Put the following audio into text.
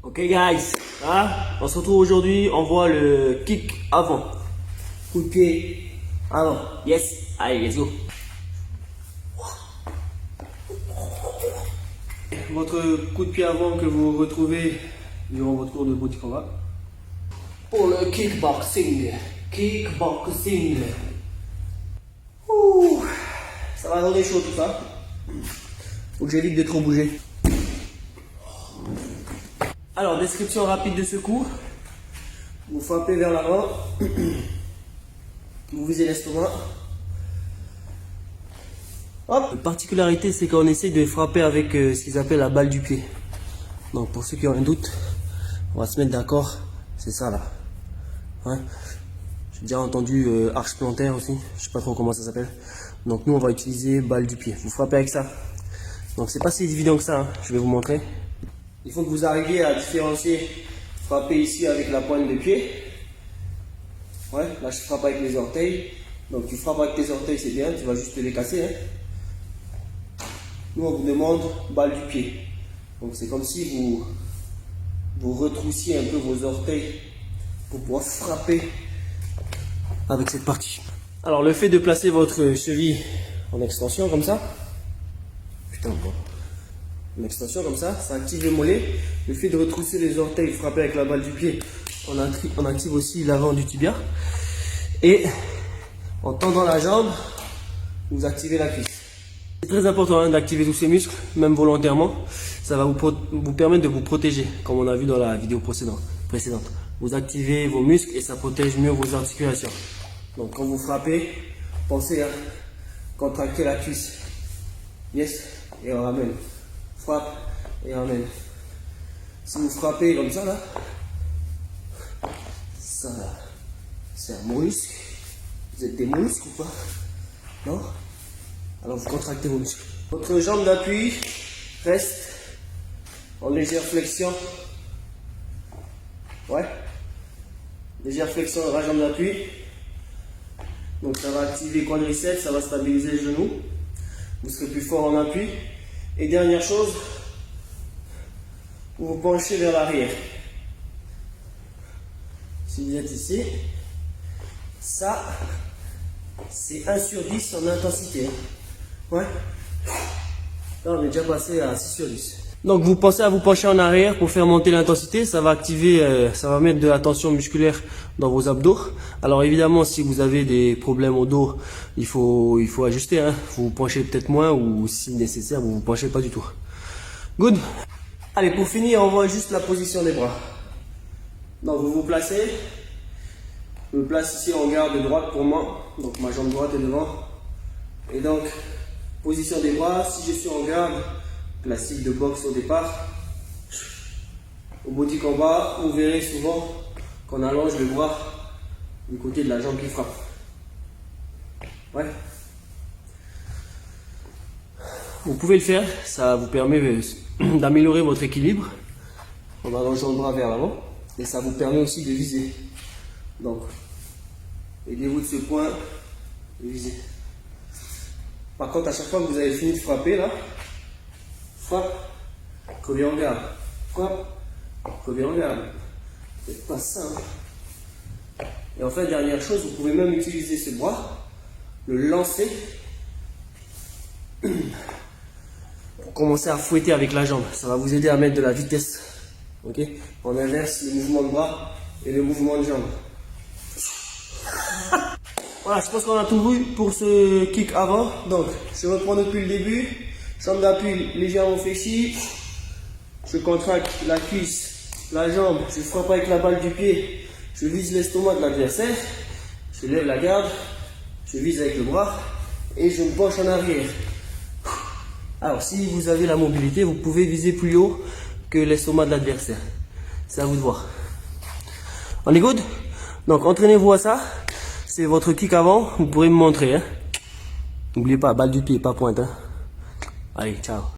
Ok guys, on se retrouve aujourd'hui, on voit le kick avant. Coup de pied avant. Yes, allez, let's go. Votre coup de pied avant que vous retrouvez durant votre cours de body combat. Pour le kickboxing. Kickboxing. Ouh, ça va donner chaud tout ça. Faut que j'évite de trop bouger. Alors, description rapide de ce coup. Vous frappez vers l'avant. Vous visez l'estomac. Hop. La particularité, c'est qu'on essaye de frapper avec ce qu'ils appellent la balle du pied. Donc, pour ceux qui ont un doute, on va se mettre d'accord. C'est ça là. Ouais. J'ai déjà entendu arche plantaire aussi. Je sais pas trop comment ça s'appelle. Donc, nous, on va utiliser balle du pied. Vous frappez avec ça. Donc, c'est pas si évident que ça. Hein. Je vais vous montrer. Il faut que vous arriviez à différencier, frapper ici avec la pointe de pied. Ouais, là je frappe avec les orteils. Donc tu frappes avec tes orteils, c'est bien, tu vas juste les casser. Hein. Nous on vous demande balle du pied. Donc c'est comme si vous retroussiez un peu vos orteils pour pouvoir frapper avec cette partie. Alors le fait de placer votre cheville en extension comme ça. Putain, bon. Une extension comme ça active le mollet. Le fait de retrousser les orteils, frapper avec la balle du pied, on active aussi l'avant du tibia. Et en tendant la jambe, vous activez la cuisse. C'est très important hein, d'activer tous ces muscles, même volontairement. Ça va vous permettre de vous protéger, comme on a vu dans la vidéo précédente. Vous activez vos muscles et ça protège mieux vos articulations. Donc quand vous frappez, pensez à contracter la cuisse. Yes, et on ramène. Frappe et ramène. Si vous frappez comme ça là, ça là, c'est un mollusque. Vous êtes des mollusques ou pas? Non? Alors vous contractez vos muscles. Votre jambe d'appui reste en légère flexion. Ouais. Légère flexion de la jambe d'appui. Donc ça va activer les quadriceps, ça va stabiliser le genou. Vous serez plus fort en appui. Et dernière chose, vous vous penchez vers l'arrière. Si vous êtes ici, ça, c'est 1 sur 10 en intensité. Ouais. Là, on est déjà passé à 6 sur 10. Donc, vous pensez à vous pencher en arrière pour faire monter l'intensité. Ça va activer, ça va mettre de la tension musculaire dans vos abdos. Alors, évidemment, si vous avez des problèmes au dos, il faut ajuster. Hein. Vous vous penchez peut-être moins ou si nécessaire, vous vous penchez pas du tout. Good. Allez, pour finir, on voit juste la position des bras. Donc, vous vous placez. Je me place ici en garde droite pour moi. Donc, ma jambe droite est devant. Et donc, position des bras. Si je suis en garde, classique de boxe au départ. Au body combat, vous verrez souvent qu'on allonge le bras du côté de la jambe qui frappe. Ouais. Vous pouvez le faire, ça vous permet d'améliorer votre équilibre en allongeant le bras vers l'avant et ça vous permet aussi de viser. Donc, aidez-vous de ce point de viser. Par contre, à chaque fois que vous avez fini de frapper là, frappe, reviens en garde. Frappe, reviens en garde. C'est pas ça. Hein. Et enfin, dernière chose, vous pouvez même utiliser ce bras, le lancer pour commencer à fouetter avec la jambe. Ça va vous aider à mettre de la vitesse. Ok? On inverse le mouvement de bras et le mouvement de jambe. Voilà, je pense qu'on a tout vu pour ce kick avant. Donc, je reprends depuis le début. Jambe d'appui légèrement fléchie. Je contracte la cuisse, la jambe. Je frappe avec la balle du pied. Je vise l'estomac de l'adversaire. Je lève la garde. Je vise avec le bras. Et je me penche en arrière. Alors, si vous avez la mobilité, vous pouvez viser plus haut que l'estomac de l'adversaire. C'est à vous de voir. On est good? Donc, entraînez-vous à ça. C'est votre kick avant. Vous pourrez me montrer. Hein. N'oubliez pas, balle du pied, pas pointe. Hein. Allez, ciao.